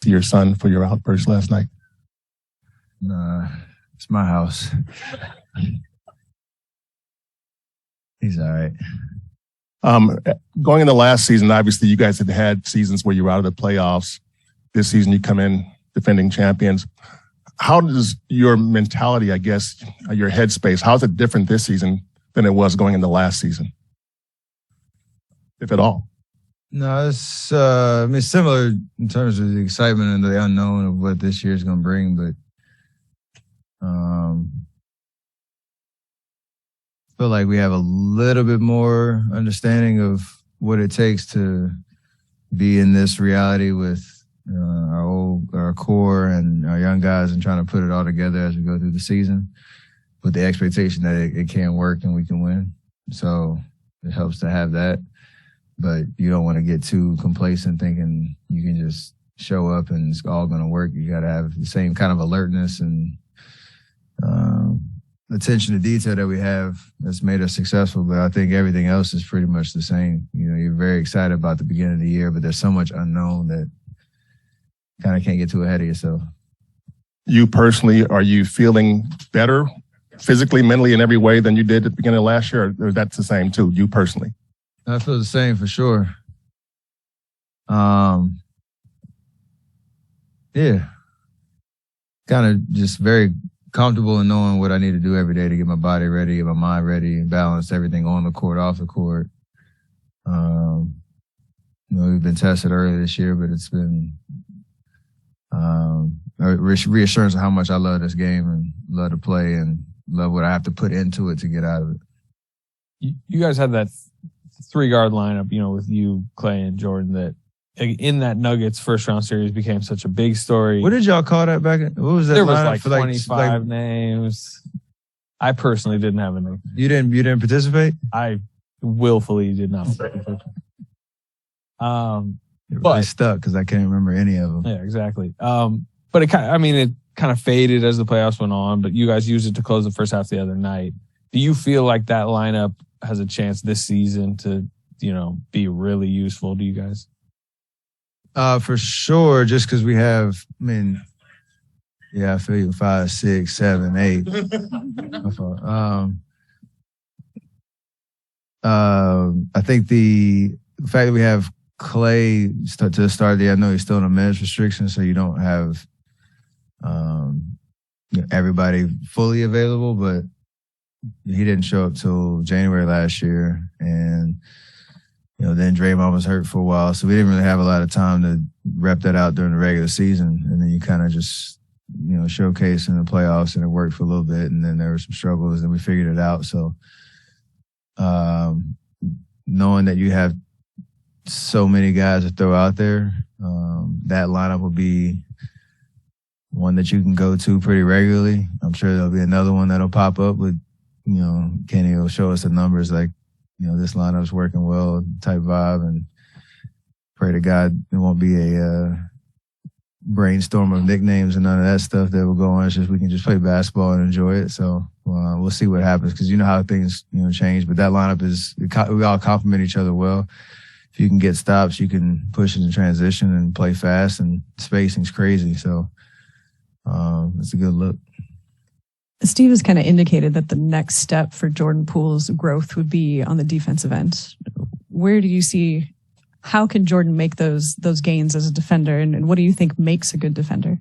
to your son for your outburst last night? Nah, it's my house. He's all right. Going into last season, obviously you guys had seasons where you were out of the playoffs. This season you come in defending champions. How does your mentality, I guess, your headspace, how is it different this season than it was going into last season, if at all? No, it's similar in terms of the excitement and the unknown of what this year is going to bring, but feel like we have a little bit more understanding of what it takes to be in this reality with our core and our young guys and trying to put it all together as we go through the season with the expectation that it can work and we can win. So it helps to have that, but you don't want to get too complacent thinking you can just show up and it's all going to work. You got to have the same kind of alertness and attention to detail that we have that's made us successful, but I think everything else is pretty much the same. You know, you're very excited about the beginning of the year, but there's so much unknown that kind of can't get too ahead of yourself. You personally, are you feeling better physically, mentally, in every way than you did at the beginning of last year, or that's the same too, you personally? I feel the same for sure. Yeah. Kind of just very comfortable in knowing what I need to do every day to get my body ready, get my mind ready, and balance everything on the court, off the court. We've been tested earlier this year, but it's been a reassurance of how much I love this game and love to play and love what I have to put into it to get out of it. You guys had that 3-guard lineup, with you, Clay, and Jordan that in that Nuggets first-round series became such a big story. What did y'all call that back? What was that? There was like 25 names. I personally didn't have a name. You didn't participate? I willfully did not participate. But stuck because I can't remember any of them. Yeah, exactly. But it kind of faded as the playoffs went on. But you guys used it to close the first half the other night. Do you feel like that lineup has a chance this season to, be really useful to you guys? For sure, just because we have, I feel you, 5, 6, 7, 8. I think the fact that we have Clay to the start of the year, I know he's still in a minutes restriction, so you don't have everybody fully available, but he didn't show up till January last year, and then Draymond was hurt for a while, so we didn't really have a lot of time to rep that out during the regular season. And then you kind of just, showcase in the playoffs, and it worked for a little bit, and then there were some struggles, and we figured it out. So knowing that you have so many guys to throw out there, that lineup will be one that you can go to pretty regularly. I'm sure there'll be another one that'll pop up with, Kenny will show us the numbers like, this lineup's working well type vibe, and pray to God it won't be a brainstorm of nicknames and none of that stuff that will go on. It's just we can just play basketball and enjoy it. So we'll see what happens because you know how things change. But that lineup we all complement each other well. If you can get stops, you can push it in transition and play fast, and spacing's crazy. So it's a good look. Steve has kind of indicated that the next step for Jordan Poole's growth would be on the defensive end. Where do you see, how can Jordan make those gains as a defender, and what do you think makes a good defender?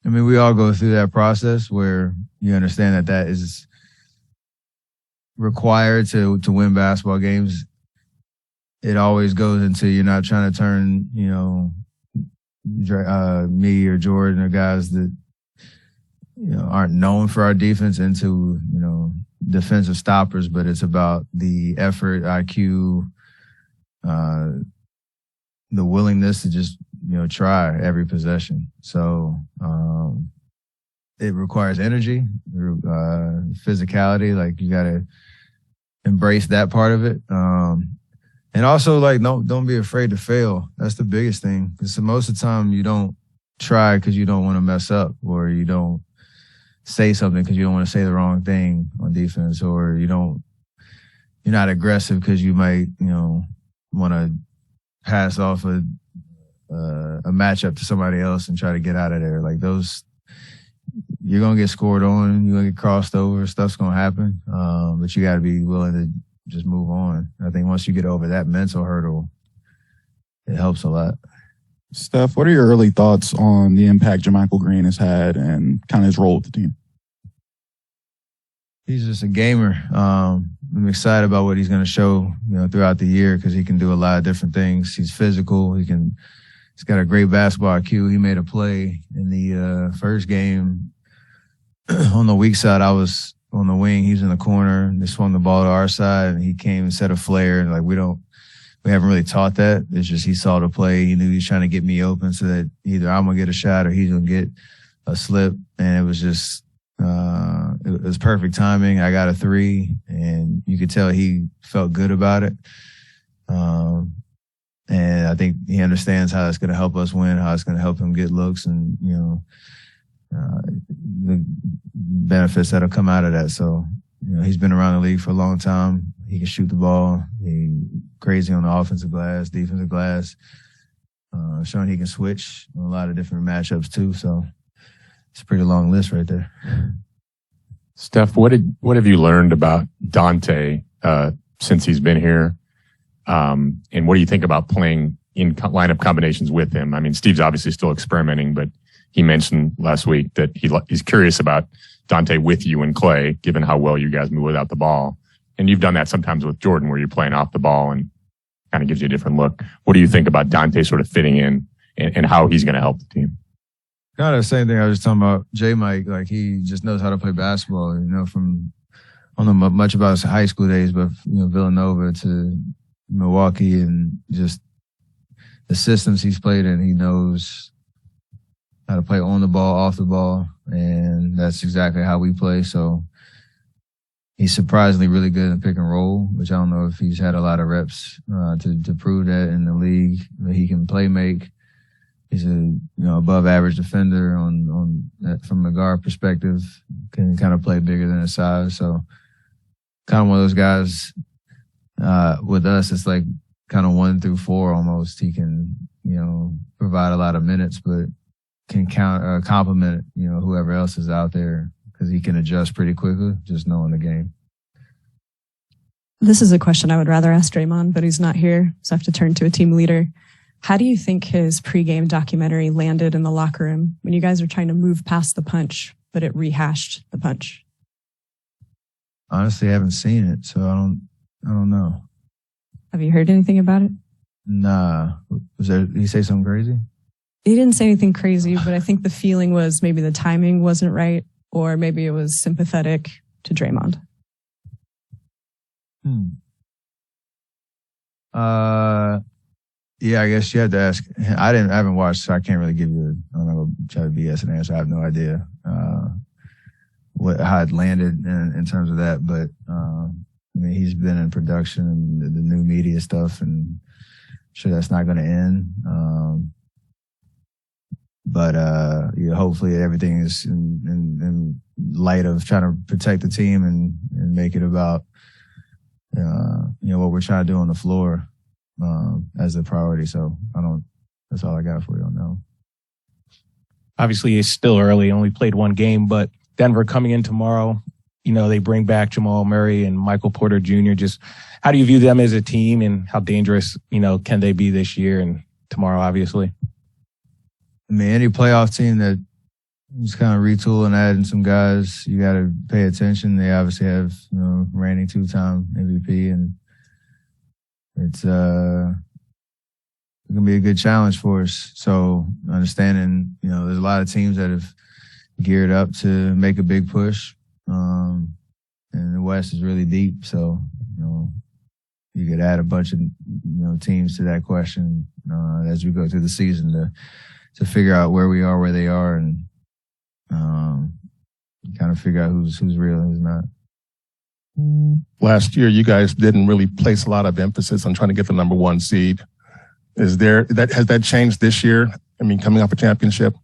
We all go through that process where you understand that is required to win basketball games. It always goes into you're not trying to turn, me or Jordan or guys that aren't known for our defense into, defensive stoppers, but it's about the effort, IQ, the willingness to just, try every possession. So it requires energy, physicality. Like you got to embrace that part of it. And also don't be afraid to fail. That's the biggest thing. Because most of the time you don't try because you don't want to mess up, or you don't say something because you don't want to say the wrong thing on defense, or you're not aggressive because you might, want to pass off a a matchup to somebody else and try to get out of there. Like those, you're gonna get scored on, you're gonna get crossed over, stuff's gonna happen. But you got to be willing to just move on. I think once you get over that mental hurdle, it helps a lot. Steph, what are your early thoughts on the impact JaMychal Green has had and kind of his role with the team? He's just a gamer. I'm excited about what he's going to show, throughout the year because he can do a lot of different things. He's physical. He's got a great basketball IQ. He made a play in the first game on the weak side. I was on the wing. He was in the corner. They swung the ball to our side, and he came and set a flare. And we haven't really taught that. It's just he saw the play. He knew he was trying to get me open so that either I'm gonna get a shot or he's gonna get a slip. And it was just it was perfect timing. I got a 3, and you could tell he felt good about it. And I think he understands how it's going to help us win, how it's going to help him get looks, and the benefits that'll come out of that. So he's been around the league for a long time. He can shoot the ball. He's crazy on the offensive glass, defensive glass. Showing he can switch on a lot of different matchups too. So it's a pretty long list right there. Steph, what have you learned about Dante since he's been here? And what do you think about playing in lineup combinations with him? I mean, Steve's obviously still experimenting, but he mentioned last week that he's curious about Dante with you and Clay, given how well you guys move without the ball. And you've done that sometimes with Jordan, where you're playing off the ball and kind of gives you a different look. What do you think about Dante sort of fitting in and how he's going to help the team? Kind of the same thing I was talking about J-Mike. Like, he just knows how to play basketball. I don't know much about his high school days, but Villanova to Milwaukee and just the systems he's played in, he knows how to play on the ball, off the ball, and that's exactly how we play. So he's surprisingly really good in pick and roll, which I don't know if he's had a lot of reps to prove that in the league. But he can play make. He's a above average defender on from a guard perspective. Can kind of play bigger than his size. So kind of one of those guys. With us, it's like kind of 1 through 4 almost. He can provide a lot of minutes, but can complement whoever else is out there because he can adjust pretty quickly, just knowing the game. This is a question I would rather ask Draymond, but he's not here, so I have to turn to a team leader. How do you think his pregame documentary landed in the locker room when you guys were trying to move past the punch, but it rehashed the punch? Honestly, I haven't seen it, so I don't know. Have you heard anything about it? Nah. Did he say something crazy? He didn't say anything crazy, but I think the feeling was maybe the timing wasn't right, or maybe it was sympathetic to Draymond. Yeah, I guess you have to ask. I haven't watched, so I can't really give you I'm not going to try to BS an answer. I have no idea how it landed in terms of that, but he's been in production and the new media stuff, and I'm sure that's not going to end. But hopefully everything is in light of trying to protect the team and make it about what we're trying to do on the floor as a priority. So that's all I got for you on that. Obviously, it's still early. Only played 1 game, but Denver coming in tomorrow. They bring back Jamal Murray and Michael Porter Jr. Just how do you view them as a team, and how dangerous, can they be this year and tomorrow, obviously? I mean, any playoff team that just kind of retooling, adding some guys, you got to pay attention. They obviously have, reigning 2-time MVP, and it's going to be a good challenge for us. So understanding, there's a lot of teams that have geared up to make a big push. And the West is really deep. So, you could add a bunch of, teams to that question as we go through the season to figure out where we are, where they are, and kind of figure out who's real and who's not. Last year, you guys didn't really place a lot of emphasis on trying to get the number 1 seed. Has that changed this year? I mean, coming off a championship?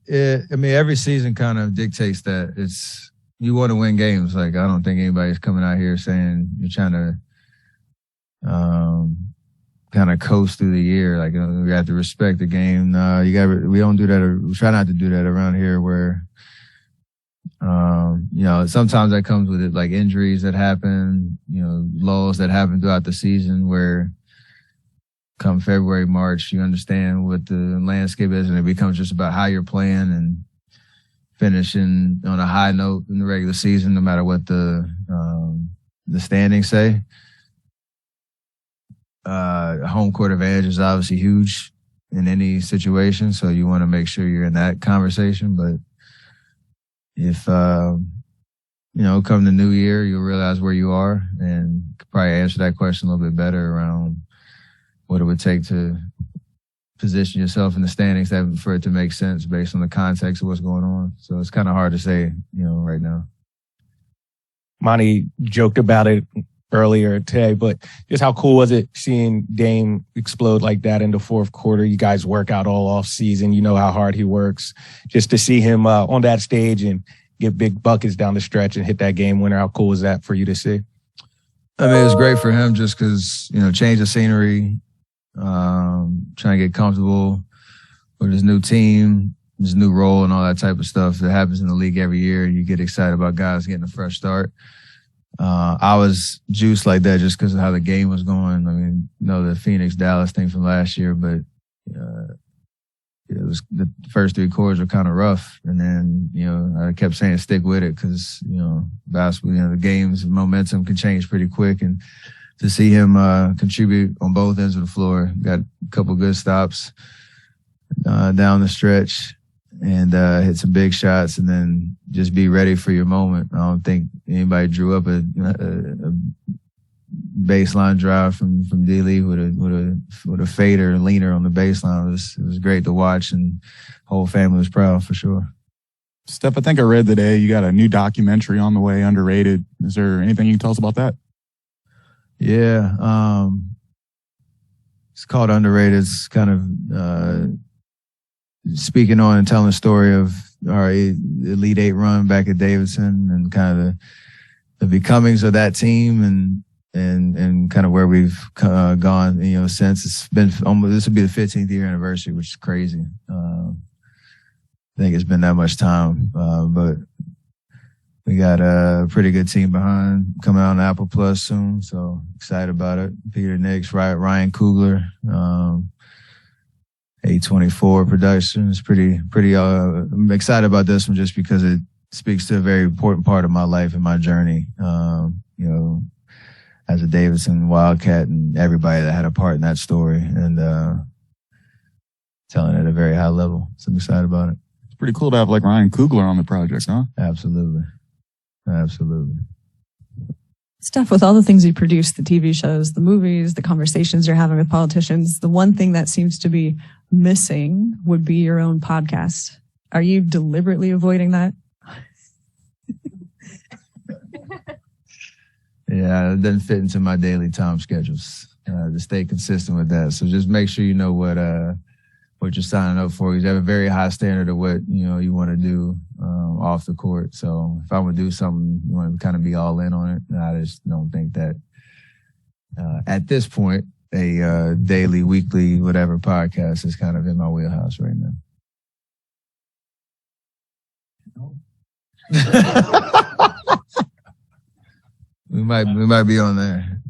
Every season kind of dictates that. You want to win games. Like, I don't think anybody's coming out here saying you're trying to kind of coast through the year. Like, we have to respect the game. We don't do that. We try not to do that around here where, sometimes that comes with it, like injuries that happen, lulls that happen throughout the season where come February, March, you understand what the landscape is and it becomes just about how you're playing and finishing on a high note in the regular season, no matter what the standings say. Home court advantage is obviously huge in any situation, so you want to make sure you're in that conversation. But if come the new year, you'll realize where you are and could probably answer that question a little bit better around what it would take to position yourself in the standings for it to make sense based on the context of what's going on. So it's kind of hard to say, right now. Monty joked about it earlier today, but just how cool was it seeing Dame explode like that in the fourth quarter? You guys work out all off season. You know how hard he works. Just to see him on that stage and get big buckets down the stretch and hit that game winner. How cool was that for you to see? I mean, it was great for him just because, change of scenery, trying to get comfortable with his new team, his new role and all that type of stuff that happens in the league every year. You get excited about guys getting a fresh start. I was juiced like that just because of how the game was going. I mean, the Phoenix-Dallas thing from last year, but it was the first three quarters were kind of rough. And then, I kept saying stick with it because, basketball, the game's momentum can change pretty quick. And to see him contribute on both ends of the floor, got a couple good stops down the stretch and hit some big shots and then just be ready for your moment. I don't think anybody drew up a baseline drive from D-Lee with a fader leaner on the baseline. It was great to watch and whole family was proud for sure. Steph, I think I read today you got a new documentary on the way, Underrated. Is there anything you can tell us about that? Yeah. It's called Underrated. It's kind of speaking on and telling the story of our Elite Eight run back at Davidson and kind of the becomings of that team and kind of where we've gone, since. It's been this will be the 15th year anniversary, which is crazy. I think it's been that much time, but we got a pretty good team behind coming out on Apple Plus soon, so excited about it. Peter Nix, Ryan Coogler, A24 Productions. Pretty. I'm excited about this one just because it speaks to a very important part of my life and my journey. As a Davidson Wildcat and everybody that had a part in that story and telling it at a very high level. So I'm excited about it. It's pretty cool to have like Ryan Coogler on the project, huh? Absolutely. Steph, with all the things you produce, the TV shows, the movies, the conversations you're having with politicians, the one thing that seems to be missing would be your own podcast. Are you deliberately avoiding that? Yeah, it doesn't fit into my daily time schedules to stay consistent with that. So just make sure you know what you're signing up for. You have a very high standard of what you want to do off the court. So if I would do something, you want to kind of be all in on it. And I just don't think that at this point a daily, weekly, whatever podcast is kind of in my wheelhouse right now. We might be on there.